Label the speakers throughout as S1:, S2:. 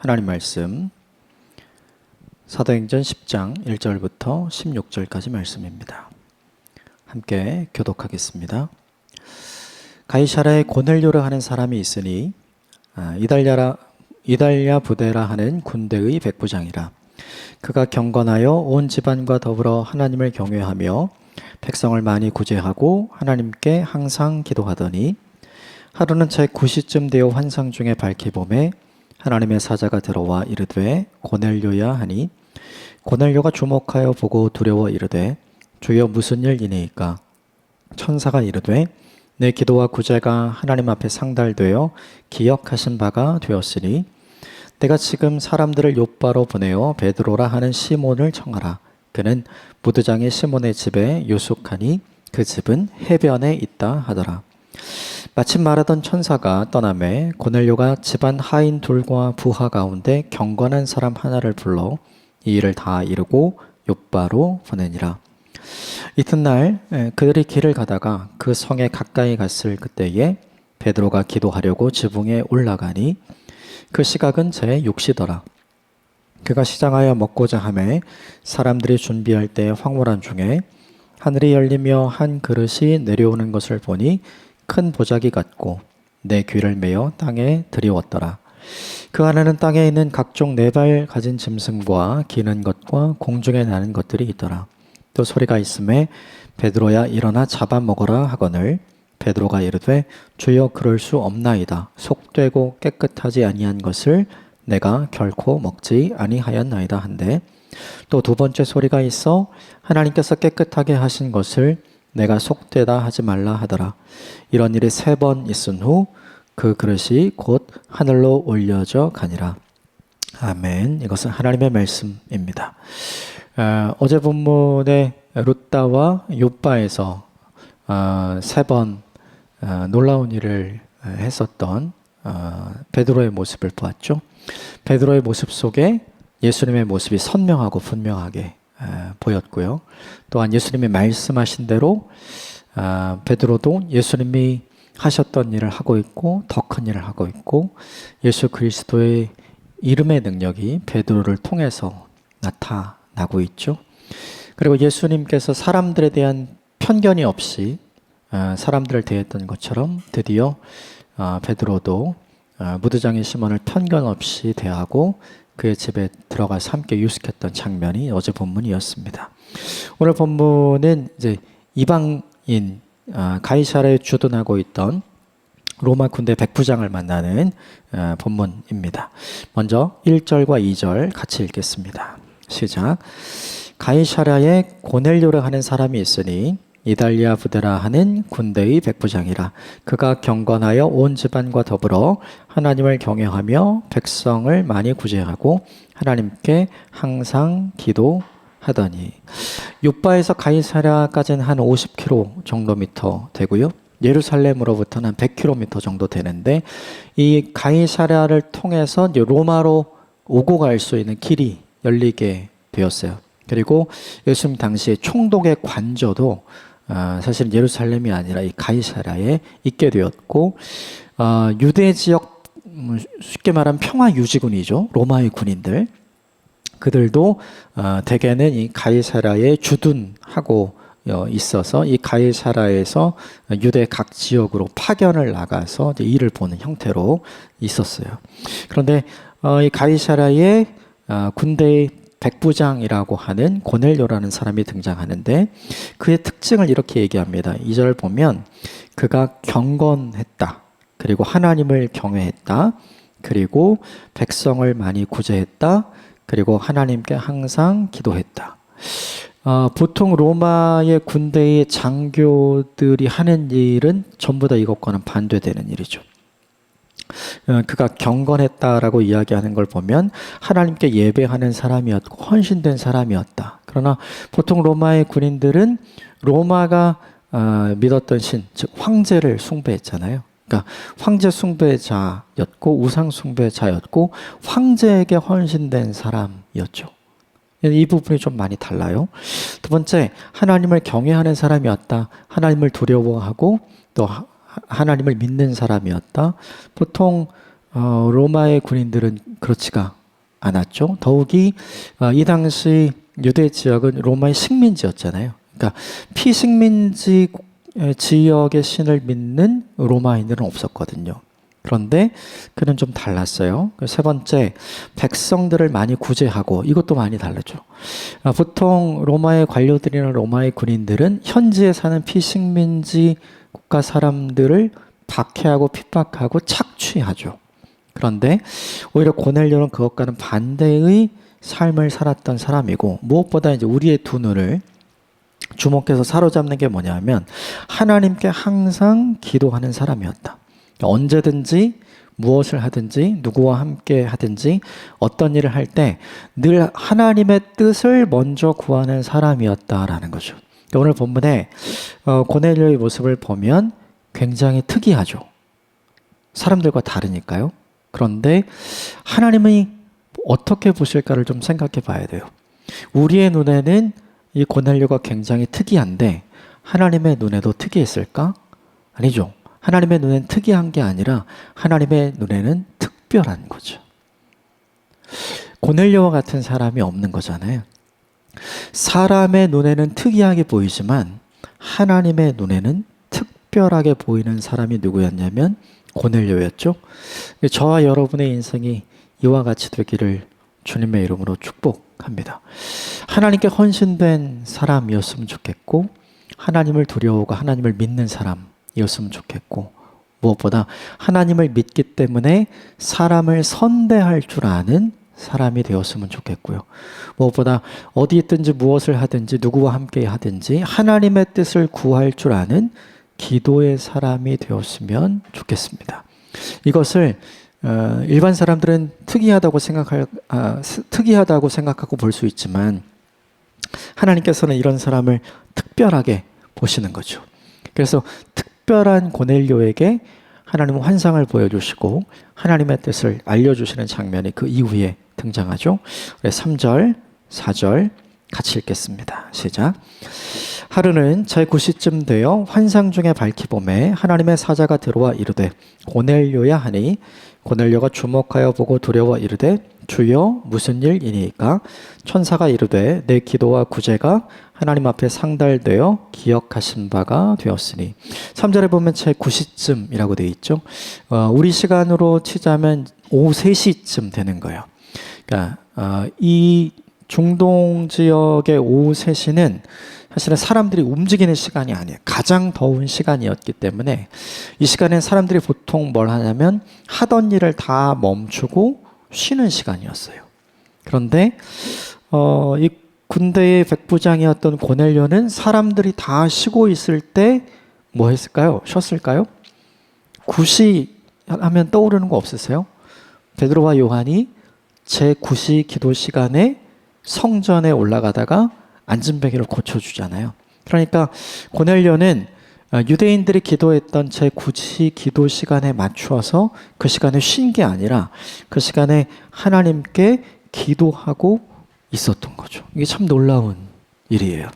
S1: 하나님 말씀 사도행전 10장 1절부터 16절까지 말씀입니다. 함께 교독하겠습니다. 가이사랴에 고넬료라 하는 사람이 있으니 이달랴 부데라 하는 군대의 백부장이라. 그가 경건하여 온 집안과 더불어 하나님을 경외하며 백성을 많이 구제하고 하나님께 항상 기도하더니 하루는 제 9시쯤 되어 환상 중에 밝히 보매 하나님의 사자가 들어와 이르되 고넬료야 하니 고넬료가 주목하여 보고 두려워 이르되 주여 무슨 일이니이까. 천사가 이르되 내 기도와 구제가 하나님 앞에 상달되어 기억하신 바가 되었으니 내가 지금 사람들을 욥바로 보내어 베드로라 하는 시몬을 청하라. 그는 무드장의 시몬의 집에 유숙하니 그 집은 해변에 있다 하더라. 마침 말하던 천사가 떠나매 고넬료가 집안 하인 둘과 부하 가운데 경건한 사람 하나를 불러 이 일을 다 이루고 욥바로 보내니라. 이튿날 그들이 길을 가다가 그 성에 가까이 갔을 그때에 베드로가 기도하려고 지붕에 올라가니 그 시각은 제 6시더라. 그가 시장하여 먹고자 하매 사람들이 준비할 때 황홀한 중에 하늘이 열리며 한 그릇이 내려오는 것을 보니 큰 보자기 같고 내 귀를 메어 땅에 들이웠더라. 그 안에는 땅에 있는 각종 네 발 가진 짐승과 기는 것과 공중에 나는 것들이 있더라. 또 소리가 있음에 베드로야 일어나 잡아먹어라 하거늘 베드로가 이르되 주여 그럴 수 없나이다. 속되고 깨끗하지 아니한 것을 내가 결코 먹지 아니하였나이다 한데 또 두 번째 소리가 있어 하나님께서 깨끗하게 하신 것을 내가 속되다 하지 말라 하더라. 이런 일이 3번 있은 후 그 그릇이 곧 하늘로 올려져 가니라. 아멘. 이것은 하나님의 말씀입니다. 어제 본문의 룻다와 욥바에서 3번 놀라운 일을 했었던 베드로의 모습을 보았죠. 베드로의 모습 속에 예수님의 모습이 선명하고 분명하게 보였고요. 또한 예수님이 말씀하신 대로 베드로도 예수님이 하셨던 일을 하고 있고 더 큰 일을 하고 있고 예수 그리스도의 이름의 능력이 베드로를 통해서 나타나고 있죠. 그리고 예수님께서 사람들에 대한 편견이 없이 사람들을 대했던 것처럼 드디어 베드로도 무드장의 시몬을 편견 없이 대하고 그의 집에 들어가서 함께 유숙했던 장면이 어제 본문이었습니다. 오늘 본문은 이제 이방인 가이사랴에 주둔하고 있던 로마 군대 백부장을 만나는 본문입니다. 먼저 1절과 2절 같이 읽겠습니다. 시작. 가이사랴에 고넬료라 하는 사람이 있으니 이달랴 부데라 하는 군대의 백부장이라. 그가 경건하여 온 집안과 더불어 하나님을 경외하며 백성을 많이 구제하고 하나님께 항상 기도하더니. 욥바에서 가이사랴까지는 한 50km 정도 미터 되고요. 예루살렘으로부터는 한 100km 정도 되는데 이 가이사랴를 통해서 로마로 오고 갈 수 있는 길이 열리게 되었어요. 그리고 예수님 당시에 총독의 관저도 사실 예루살렘이 아니라 이 가이사랴에 있게 되었고 유대 지역 쉽게 말하면 평화 유지군이죠. 로마의 군인들 그들도 대개는 이 가이사랴에 주둔하고 있어서 이 가이사랴에서 유대 각 지역으로 파견을 나가서 일을 보는 형태로 있었어요. 그런데 이 가이사랴에 군대의 백부장이라고 하는 고넬료라는 사람이 등장하는데 그의 특징을 이렇게 얘기합니다. 2절 보면 그가 경건했다. 그리고 하나님을 경외했다. 그리고 백성을 많이 구제했다. 그리고 하나님께 항상 기도했다. 보통 로마의 군대의 장교들이 하는 일은 전부 다 이것과는 반대되는 일이죠. 그가 경건했다라고 이야기하는 걸 보면 하나님께 예배하는 사람이었고 헌신된 사람이었다. 그러나 보통 로마의 군인들은 로마가 믿었던 신, 즉 황제를 숭배했잖아요. 그러니까 황제 숭배자였고 우상 숭배자였고 황제에게 헌신된 사람이었죠. 이 부분이 좀 많이 달라요. 두 번째, 하나님을 경외하는 사람이었다. 하나님을 두려워하고 또 하나님을 믿는 사람이었다. 보통 로마의 군인들은 그렇지가 않았죠. 더욱이 이 당시 유대 지역은 로마의 식민지였잖아요. 그러니까 피식민지 지역의 신을 믿는 로마인들은 없었거든요. 그런데 그는 좀 달랐어요. 세 번째, 백성들을 많이 구제하고, 이것도 많이 다르죠. 보통 로마의 관료들이나 로마의 군인들은 현지에 사는 피식민지 국가 사람들을 박해하고 핍박하고 착취하죠. 그런데 오히려 고넬료는 그것과는 반대의 삶을 살았던 사람이고, 무엇보다 이제 우리의 두 눈을 주목해서 사로잡는 게 뭐냐면 하나님께 항상 기도하는 사람이었다. 언제든지 무엇을 하든지 누구와 함께 하든지 어떤 일을 할 때 늘 하나님의 뜻을 먼저 구하는 사람이었다라는 거죠. 오늘 본문에 고넬료의 모습을 보면 굉장히 특이하죠. 사람들과 다르니까요. 그런데 하나님이 어떻게 보실까를 좀 생각해 봐야 돼요. 우리의 눈에는 이 고넬료가 굉장히 특이한데 하나님의 눈에도 특이했을까? 아니죠. 하나님의 눈에는 특이한 게 아니라 하나님의 눈에는 특별한 거죠. 고넬료와 같은 사람이 없는 거잖아요. 사람의 눈에는 특이하게 보이지만 하나님의 눈에는 특별하게 보이는 사람이 누구였냐면 고넬료였죠. 저와 여러분의 인생이 이와 같이 되기를 주님의 이름으로 축복합니다. 하나님께 헌신된 사람이었으면 좋겠고, 하나님을 두려워하고 하나님을 믿는 사람이었으면 좋겠고, 무엇보다 하나님을 믿기 때문에 사람을 선대할 줄 아는 사람이 되었으면 좋겠고요. 무엇보다 어디 있든지 무엇을 하든지 누구와 함께 하든지 하나님의 뜻을 구할 줄 아는 기도의 사람이 되었으면 좋겠습니다. 이것을 일반 사람들은 특이하다고 생각하고 볼 수 있지만 하나님께서는 이런 사람을 특별하게 보시는 거죠. 그래서 특별한 고넬료에게 하나님은 환상을 보여주시고 하나님의 뜻을 알려주시는 장면이 그 이후에 등장하죠. 3절, 4절 같이 읽겠습니다. 시작. 하루는 제9시쯤 되어 환상 중에 밝히 보매 하나님의 사자가 들어와 이르되 고넬료야 하니 고넬료가 주목하여 보고 두려워 이르되 주여 무슨 일이니까? 천사가 이르되 내 기도와 구제가 하나님 앞에 상달되어 기억하신 바가 되었으니. 3절에 보면 제9시쯤이라고 되어 있죠. 우리 시간으로 치자면 오후 3시쯤 되는 거예요. 그러니까 이 중동 지역의 오후 3시는 사실은 사람들이 움직이는 시간이 아니에요. 가장 더운 시간이었기 때문에 이 시간엔 사람들이 보통 뭘 하냐면 하던 일을 다 멈추고 쉬는 시간이었어요. 그런데 이 군대의 백부장이었던 고넬료는 사람들이 다 쉬고 있을 때 뭐 했을까요? 쉬었을까요? 구시 하면 떠오르는 거 없으세요? 베드로와 요한이 제9시 기도 시간에 성전에 올라가다가 앉은 베개를 고쳐주잖아요. 그러니까 고넬료는 유대인들이 기도했던 제9시 기도 시간에 맞추어서 그 시간에 쉰 게 아니라 그 시간에 하나님께 기도하고 있었던 거죠. 이게 참 놀라운 일이에요.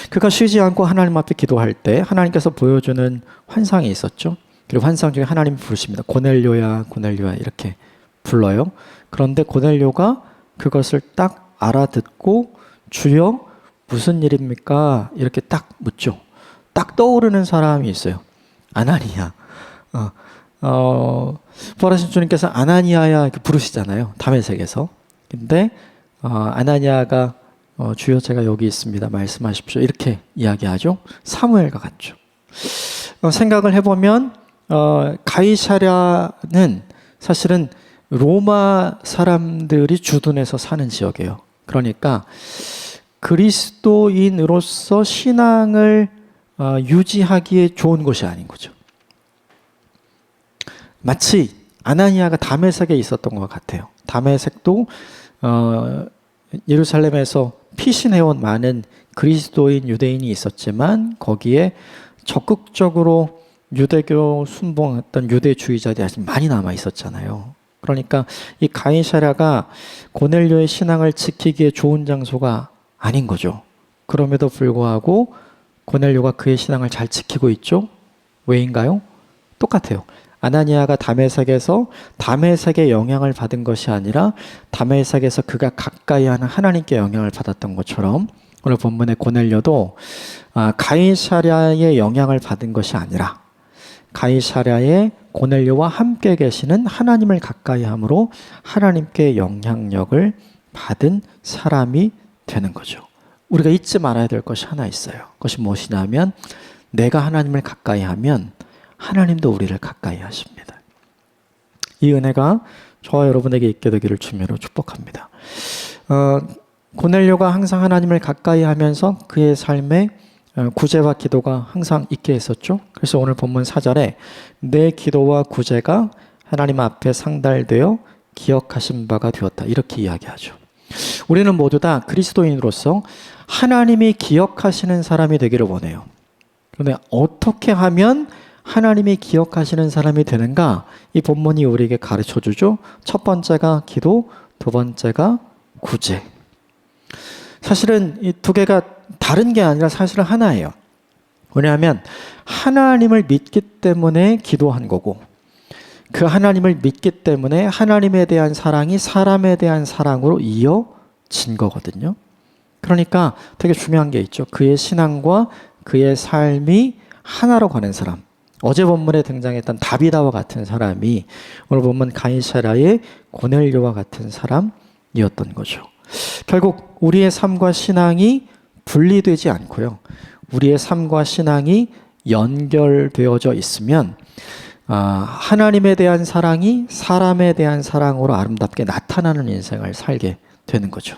S1: 그가 쉬지 않고 하나님 앞에 기도할 때 하나님께서 보여주는 환상이 있었죠. 그리고 환상 중에 하나님이 부르십니다. 고넬료야, 고넬료야 이렇게 불러요. 그런데 고넬료가 그것을 딱 알아듣고 주여 무슨 일입니까? 이렇게 딱 묻죠. 딱 떠오르는 사람이 있어요. 아나니아. 부활하신 주님께서 아나니아야 이렇게 부르시잖아요. 다메섹에서. 근데 아나니아가 주여 제가 여기 있습니다. 말씀하십시오. 이렇게 이야기하죠. 사무엘과 같죠. 생각을 해보면 가이사랴는 사실은 로마 사람들이 주둔해서 사는 지역이에요. 그러니까 그리스도인으로서 신앙을 유지하기에 좋은 곳이 아닌 거죠. 마치 아나니아가 다메섹에 있었던 것 같아요. 다메섹도 예루살렘에서 피신해온 많은 그리스도인 유대인이 있었지만 거기에 적극적으로 유대교 순봉했던 유대주의자들이 아직 많이 남아 있었잖아요. 그러니까 이 가이사랴가 고넬료의 신앙을 지키기에 좋은 장소가 아닌 거죠. 그럼에도 불구하고 고넬료가 그의 신앙을 잘 지키고 있죠. 왜인가요? 똑같아요. 아나니아가 다메섹에서 다메섹의 영향을 받은 것이 아니라 다메섹에서 그가 가까이 하는 하나님께 영향을 받았던 것처럼 오늘 본문의 고넬료도 가이사랴의 영향을 받은 것이 아니라 가이사랴의 고넬료와 함께 계시는 하나님을 가까이 함으로 하나님께 영향력을 받은 사람이 되는 거죠. 우리가 잊지 말아야 될 것이 하나 있어요. 그것이 무엇이냐면 내가 하나님을 가까이 하면 하나님도 우리를 가까이 하십니다. 이 은혜가 저와 여러분에게 있게 되기를 주님으로 축복합니다. 고넬료가 항상 하나님을 가까이 하면서 그의 삶에 구제와 기도가 항상 있게 했었죠. 그래서 오늘 본문 4절에 내 기도와 구제가 하나님 앞에 상달되어 기억하신 바가 되었다. 이렇게 이야기하죠. 우리는 모두 다 그리스도인으로서 하나님이 기억하시는 사람이 되기를 원해요. 그런데 어떻게 하면 하나님이 기억하시는 사람이 되는가? 이 본문이 우리에게 가르쳐 주죠. 첫 번째가 기도, 두 번째가 구제. 사실은 이 두 개가 다른 게 아니라 사실은 하나예요. 왜냐하면 하나님을 믿기 때문에 기도한 거고 그 하나님을 믿기 때문에 하나님에 대한 사랑이 사람에 대한 사랑으로 이어진 거거든요. 그러니까 되게 중요한 게 있죠. 그의 신앙과 그의 삶이 하나로 가는 사람. 어제 본문에 등장했던 다비다와 같은 사람이 오늘 본문 가이사랴의 고넬료와 같은 사람이었던 거죠. 결국 우리의 삶과 신앙이 분리되지 않고요. 우리의 삶과 신앙이 연결되어져 있으면 하나님에 대한 사랑이 사람에 대한 사랑으로 아름답게 나타나는 인생을 살게 되는 거죠.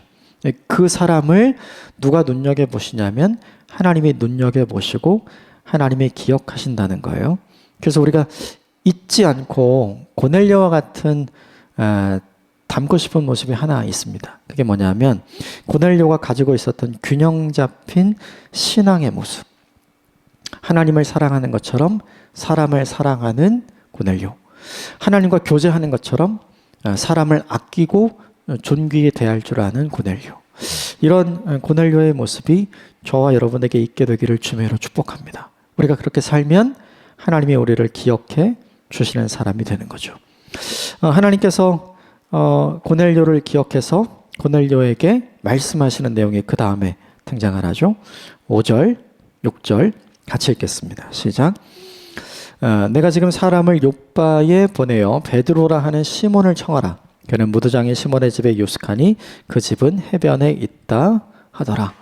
S1: 그 사람을 누가 눈여겨보시냐면 하나님이 눈여겨보시고 하나님이 기억하신다는 거예요. 그래서 우리가 잊지 않고 고넬료와 같은 닮고 싶은 모습이 하나 있습니다. 그게 뭐냐면 고넬료가 가지고 있었던 균형 잡힌 신앙의 모습. 하나님을 사랑하는 것처럼 사람을 사랑하는 고넬료. 하나님과 교제하는 것처럼 사람을 아끼고 존귀히 대할 줄 아는 고넬료. 이런 고넬료의 모습이 저와 여러분에게 있게 되기를 주님으로 축복합니다. 우리가 그렇게 살면 하나님이 우리를 기억해 주시는 사람이 되는 거죠. 하나님께서 고넬료를 기억해서 고넬료에게 말씀하시는 내용이 그 다음에 등장을 하죠. 5절, 6절 같이 읽겠습니다. 시작. 내가 지금 사람을 욥바에 보내어 베드로라 하는 시몬을 청하라. 그는 무두장의 시몬의 집에 유숙하니 그 집은 해변에 있다 하더라.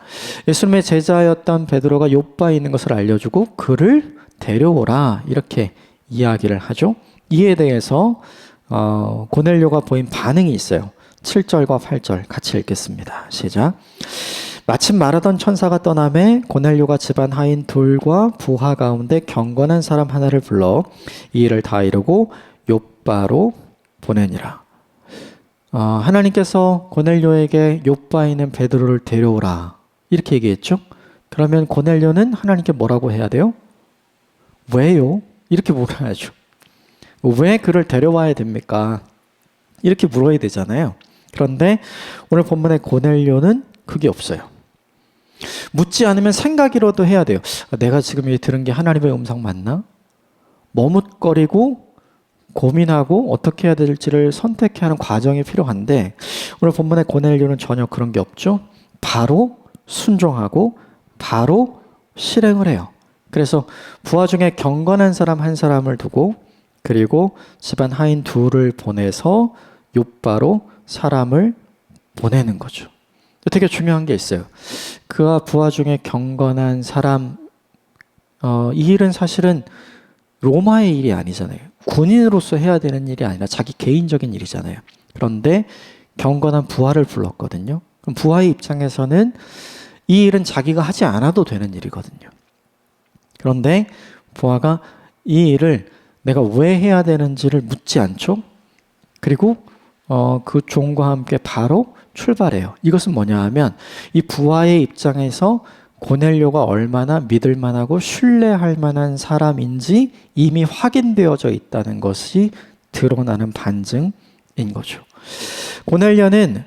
S1: 예수님의 제자였던 베드로가 욥바에 있는 것을 알려주고 그를 데려오라 이렇게 이야기를 하죠. 이에 대해서 고넬료가 보인 반응이 있어요. 7절과 8절 같이 읽겠습니다. 시작. 마침 말하던 천사가 떠나매 고넬료가 집안 하인 둘과 부하 가운데 경건한 사람 하나를 불러 이 일을 다 이루고 욥바로 보내니라. 하나님께서 고넬료에게 욥바에 있는 베드로를 데려오라 이렇게 얘기했죠. 그러면 고넬료는 하나님께 뭐라고 해야 돼요? 왜요? 이렇게 물어야죠. 왜 그를 데려와야 됩니까? 이렇게 물어야 되잖아요. 그런데 오늘 본문의 고넬료는 그게 없어요. 묻지 않으면 생각이라도 해야 돼요. 내가 지금 들은 게 하나님의 음성 맞나? 머뭇거리고 고민하고 어떻게 해야 될지를 선택해야 하는 과정이 필요한데 오늘 본문의 고넬료는 전혀 그런 게 없죠. 바로 순종하고 바로 실행을 해요. 그래서 부하 중에 경건한 사람 한 사람을 두고 그리고 집안 하인 둘을 보내서 욥바로 사람을 보내는 거죠. 되게 중요한 게 있어요. 그와 부하 중에 경건한 사람, 이 일은 사실은 로마의 일이 아니잖아요. 군인으로서 해야 되는 일이 아니라 자기 개인적인 일이잖아요. 그런데 경건한 부하를 불렀거든요. 그럼 부하의 입장에서는 이 일은 자기가 하지 않아도 되는 일이거든요. 그런데 부하가 이 일을 내가 왜 해야 되는지를 묻지 않죠. 그리고 그 종과 함께 바로 출발해요. 이것은 뭐냐 하면 이 부하의 입장에서 고넬료가 얼마나 믿을 만하고 신뢰할 만한 사람인지 이미 확인되어져 있다는 것이 드러나는 반증인 거죠. 고넬료는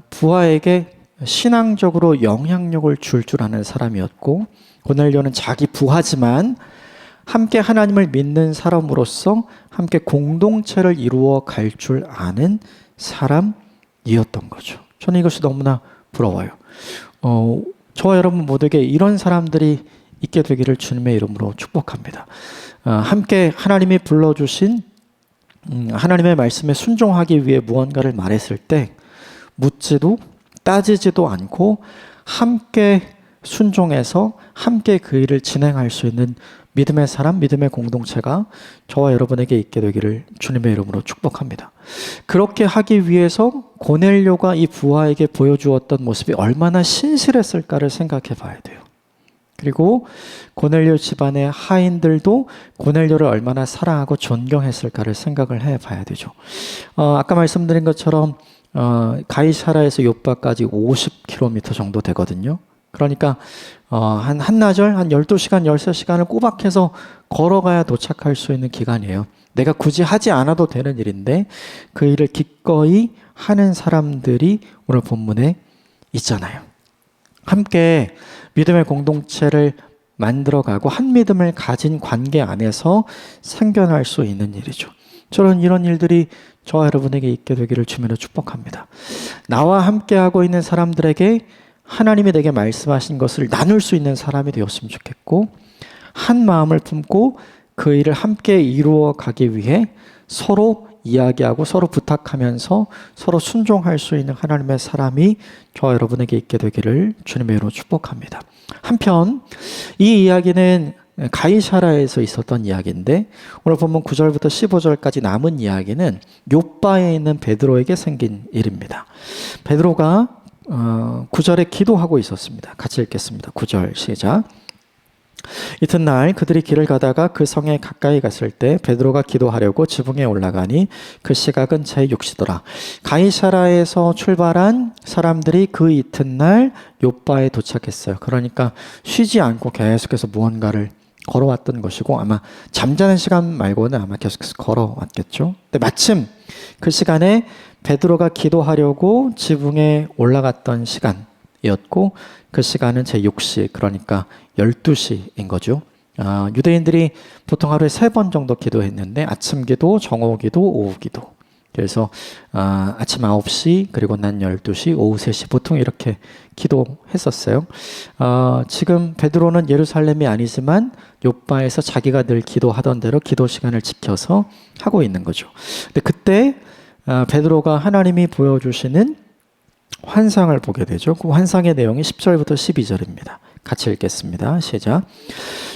S1: 부하에게 신앙적으로 영향력을 줄 아는 사람이었고 고넬료는 자기 부하지만 함께 하나님을 믿는 사람으로서 함께 공동체를 이루어 갈 줄 아는 사람이었던 거죠. 저는 이것이 너무나 부러워요. 저와 여러분 모두에게 이런 사람들이 있게 되기를 주님의 이름으로 축복합니다. 함께 하나님이 불러주신 하나님의 말씀에 순종하기 위해 무언가를 말했을 때 묻지도 따지지도 않고 함께 순종해서 함께 그 일을 진행할 수 있는 믿음의 사람, 믿음의 공동체가 저와 여러분에게 있게 되기를 주님의 이름으로 축복합니다. 그렇게 하기 위해서 고넬료가 이 부하에게 보여주었던 모습이 얼마나 신실했을까를 생각해 봐야 돼요. 그리고 고넬료 집안의 하인들도 고넬료를 얼마나 사랑하고 존경했을까를 생각을 해 봐야 되죠. 아까 말씀드린 것처럼 가이사라에서 요빠까지 50km 정도 되거든요. 그러니까 한나절 한 12시간, 13시간을 꼬박해서 걸어가야 도착할 수 있는 기간이에요. 내가 굳이 하지 않아도 되는 일인데 그 일을 기꺼이 하는 사람들이 오늘 본문에 있잖아요. 함께 믿음의 공동체를 만들어가고 한 믿음을 가진 관계 안에서 생겨날 수 있는 일이죠. 저는 이런 일들이 저와 여러분에게 있게 되기를 주님으로 축복합니다. 나와 함께하고 있는 사람들에게 하나님이 내게 말씀하신 것을 나눌 수 있는 사람이 되었으면 좋겠고, 한 마음을 품고 그 일을 함께 이루어 가기 위해 서로 이야기하고 서로 부탁하면서 서로 순종할 수 있는 하나님의 사람이 저와 여러분에게 있게 되기를 주님의 이름으로 축복합니다. 한편 이 이야기는 가이사라에서 있었던 이야기인데 오늘 본문 9절부터 15절까지 남은 이야기는 욥바에 있는 베드로에게 생긴 일입니다. 베드로가 9절에 기도하고 있었습니다. 같이 읽겠습니다. 9절 시작. 이튿날 그들이 길을 가다가 그 성에 가까이 갔을 때 베드로가 기도하려고 지붕에 올라가니 그 시각은 제6시더라. 가이사라에서 출발한 사람들이 그 이튿날 욥바에 도착했어요. 그러니까 쉬지 않고 계속해서 무언가를 걸어왔던 것이고 아마 잠자는 시간 말고는 아마 계속해서 걸어왔겠죠. 근데 마침 그 시간에 베드로가 기도하려고 지붕에 올라갔던 시간이었고 그 시간은 제6시 그러니까 12시인 거죠. 유대인들이 보통 하루에 3번 정도 기도했는데 아침 기도, 정오 기도, 오후 기도. 그래서 아침 9시 그리고 난 12시, 오후 3시 보통 이렇게 기도했었어요. 지금 베드로는 예루살렘이 아니지만 욥바에서 자기가 늘 기도하던 대로 기도 시간을 지켜서 하고 있는 거죠. 근데 그때 베드로가 하나님이 보여주시는 환상을 보게 되죠. 그 환상의 내용이 10절부터 12절입니다. 같이 읽겠습니다. 시작.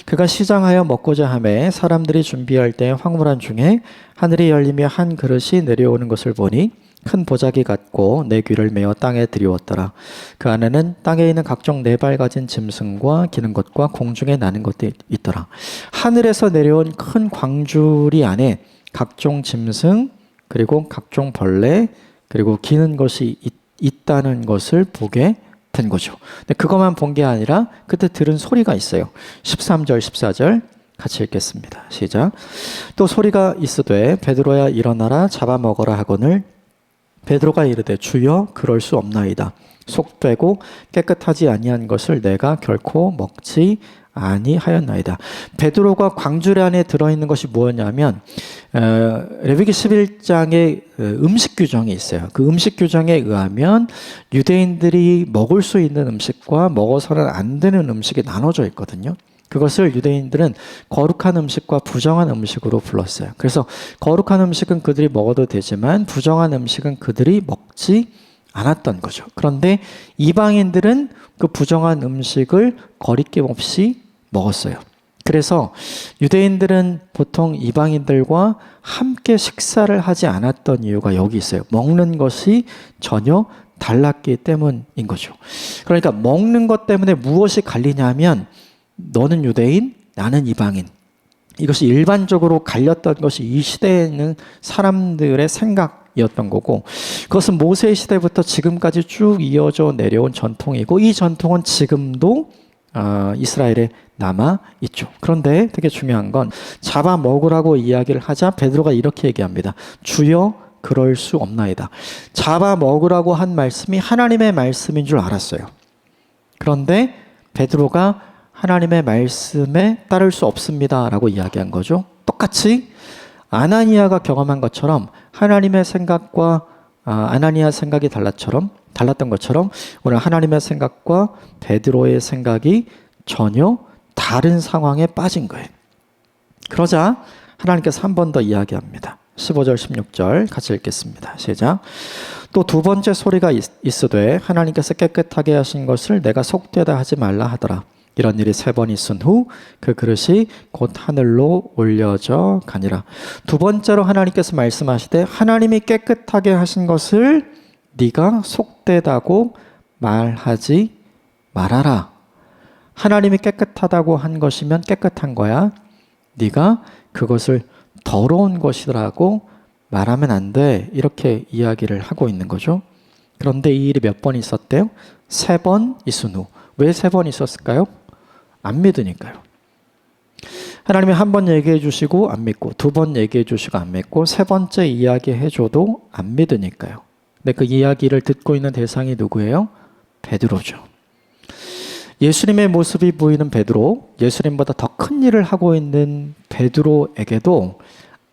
S1: 그가 시장하여 먹고자 하매 사람들이 준비할 때 황홀한 중에 하늘이 열리며 한 그릇이 내려오는 것을 보니 큰 보자기 같고 내 귀를 메어 땅에 들이웠더라. 그 안에는 땅에 있는 각종 네 발 가진 짐승과 기는 것과 공중에 나는 것들이 있더라. 하늘에서 내려온 큰 광주리 안에 각종 짐승 그리고 각종 벌레 그리고 기는 것이 있다는 것을 보게 된 거죠. 근데 그것만 본 게 아니라 그때 들은 소리가 있어요. 13절 14절 같이 읽겠습니다. 시작. 또 소리가 있으되 베드로야 일어나라 잡아먹어라 하거늘 베드로가 이르되 주여 그럴 수 없나이다. 속 빼고 깨끗하지 아니한 것을 내가 결코 먹지 아니하였나이다. 베드로가 광주리 안에 들어있는 것이 무엇이냐면 레위기 11장에 음식 규정이 있어요. 그 음식 규정에 의하면 유대인들이 먹을 수 있는 음식과 먹어서는 안 되는 음식이 나눠져 있거든요. 그것을 유대인들은 거룩한 음식과 부정한 음식으로 불렀어요. 그래서 거룩한 음식은 그들이 먹어도 되지만 부정한 음식은 그들이 먹지 않았던 거죠. 그런데 이방인들은 그 부정한 음식을 거리낌 없이 먹었어요. 그래서 유대인들은 보통 이방인들과 함께 식사를 하지 않았던 이유가 여기 있어요. 먹는 것이 전혀 달랐기 때문인 거죠. 그러니까 먹는 것 때문에 무엇이 갈리냐면 너는 유대인, 나는 이방인. 이것이 일반적으로 갈렸던 것이 이 시대에 있는 사람들의 생각이었던 거고 그것은 모세 시대부터 지금까지 쭉 이어져 내려온 전통이고 이 전통은 지금도 이스라엘에 남아 있죠. 그런데 되게 중요한 건 잡아 먹으라고 이야기를 하자 베드로가 이렇게 얘기합니다. 주여 그럴 수 없나이다. 잡아 먹으라고 한 말씀이 하나님의 말씀인 줄 알았어요. 그런데 베드로가 하나님의 말씀에 따를 수 없습니다 라고 이야기한 거죠. 똑같이 아나니아가 경험한 것처럼 하나님의 생각과 아나니아 생각이 달랐던 것처럼 오늘 하나님의 생각과 베드로의 생각이 전혀 다른 상황에 빠진 거예요. 그러자 하나님께서 한 번 더 이야기합니다. 15절 16절 같이 읽겠습니다. 시작. 또 두 번째 소리가 있으되 하나님께서 깨끗하게 하신 것을 내가 속되다 하지 말라 하더라. 이런 일이 3번 있은 후 그 그릇이 곧 하늘로 올려져 가니라. 두 번째로 하나님께서 말씀하시되 하나님이 깨끗하게 하신 것을 네가 속되다고 말하지 말아라. 하나님이 깨끗하다고 한 것이면 깨끗한 거야. 네가 그것을 더러운 것이라고 말하면 안 돼. 이렇게 이야기를 하고 있는 거죠. 그런데 이 일이 몇 번 있었대요? 3번 있은 후. 왜 3번 있었을까요? 안 믿으니까요. 하나님이 한 번 얘기해 주시고 안 믿고, 2번 얘기해 주시고 안 믿고, 3번째 이야기해 줘도 안 믿으니까요. 근데 그 이야기를 듣고 있는 대상이 누구예요? 베드로죠. 예수님의 모습이 보이는 베드로, 예수님보다 더 큰 일을 하고 있는 베드로에게도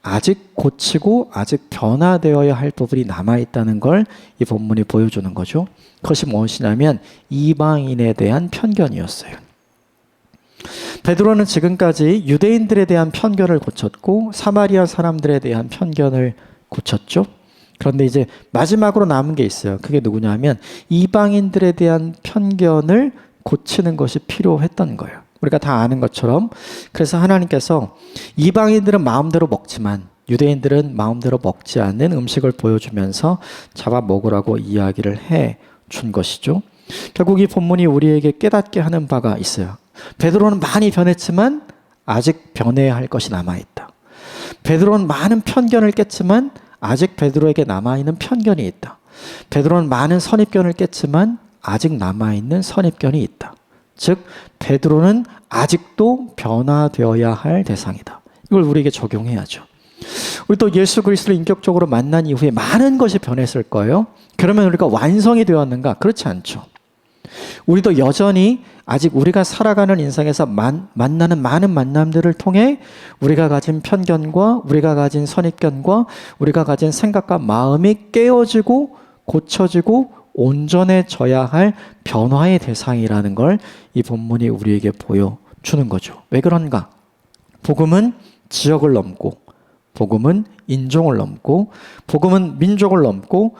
S1: 아직 고치고 아직 변화되어야 할 부분이 남아있다는 걸 이 본문이 보여주는 거죠. 그것이 무엇이냐면 이방인에 대한 편견이었어요. 베드로는 지금까지 유대인들에 대한 편견을 고쳤고 사마리아 사람들에 대한 편견을 고쳤죠. 그런데 이제 마지막으로 남은 게 있어요. 그게 누구냐면 이방인들에 대한 편견을 고치는 것이 필요했던 거예요. 우리가 다 아는 것처럼 그래서 하나님께서 이방인들은 마음대로 먹지만 유대인들은 마음대로 먹지 않는 음식을 보여주면서 잡아 먹으라고 이야기를 해 준 것이죠. 결국 이 본문이 우리에게 깨닫게 하는 바가 있어요. 베드로는 많이 변했지만 아직 변해야 할 것이 남아있다. 베드로는 많은 편견을 깼지만 아직 베드로에게 남아있는 편견이 있다. 베드로는 많은 선입견을 깼지만 아직 남아있는 선입견이 있다. 즉 베드로는 아직도 변화되어야 할 대상이다. 이걸 우리에게 적용해야죠. 우리 또 예수 그리스도를 인격적으로 만난 이후에 많은 것이 변했을 거예요. 그러면 우리가 완성이 되었는가? 그렇지 않죠. 우리도 여전히 아직 우리가 살아가는 인생에서 만나는 많은 만남들을 통해 우리가 가진 편견과 우리가 가진 선입견과 우리가 가진 생각과 마음이 깨어지고 고쳐지고 온전해져야 할 변화의 대상이라는 걸 이 본문이 우리에게 보여주는 거죠. 왜 그런가? 복음은 지역을 넘고 복음은 인종을 넘고 복음은 민족을 넘고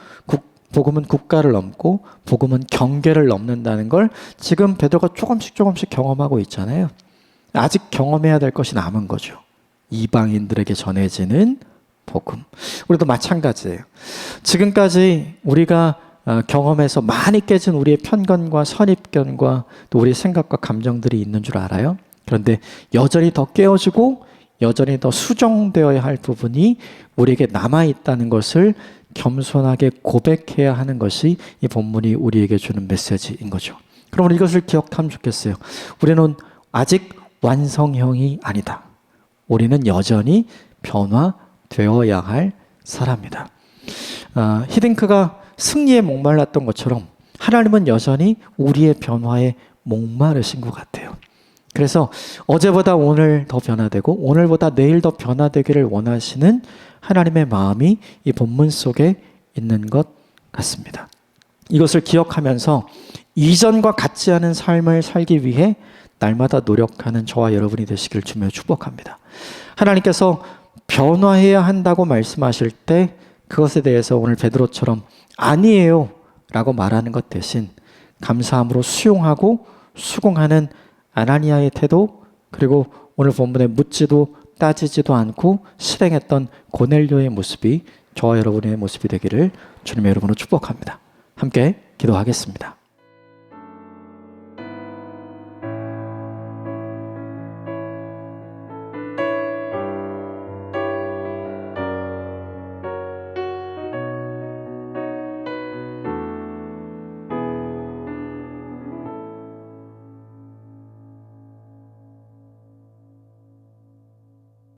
S1: 복음은 국가를 넘고 복음은 경계를 넘는다는 걸 지금 베드로가 조금씩 경험하고 있잖아요. 아직 경험해야 될 것이 남은 거죠. 이방인들에게 전해지는 복음. 우리도 마찬가지예요. 지금까지 우리가 경험해서 많이 깨진 우리의 편견과 선입견과 또 우리의 생각과 감정들이 있는 줄 알아요. 그런데 여전히 더 깨어지고 여전히 더 수정되어야 할 부분이 우리에게 남아있다는 것을 겸손하게 고백해야 하는 것이 이 본문이 우리에게 주는 메시지인 거죠. 그럼 이것을 기억하면 좋겠어요. 우리는 아직 완성형이 아니다. 우리는 여전히 변화되어야 할 사람이다. 히딩크가 승리에 목말랐던 것처럼 하나님은 여전히 우리의 변화에 목마르신 것 같아요. 그래서 어제보다 오늘 더 변화되고 오늘보다 내일 더 변화되기를 원하시는 하나님의 마음이 이 본문 속에 있는 것 같습니다. 이것을 기억하면서 이전과 같지 않은 삶을 살기 위해 날마다 노력하는 저와 여러분이 되시길 주며 축복합니다. 하나님께서 변화해야 한다고 말씀하실 때 그것에 대해서 오늘 베드로처럼 아니에요 라고 말하는 것 대신 감사함으로 수용하고 수긍하는 아나니아의 태도, 그리고 오늘 본문에 묻지도 따지지도 않고 실행했던 고넬료의 모습이 저와 여러분의 모습이 되기를 주님의 이름으로 축복합니다. 함께 기도하겠습니다.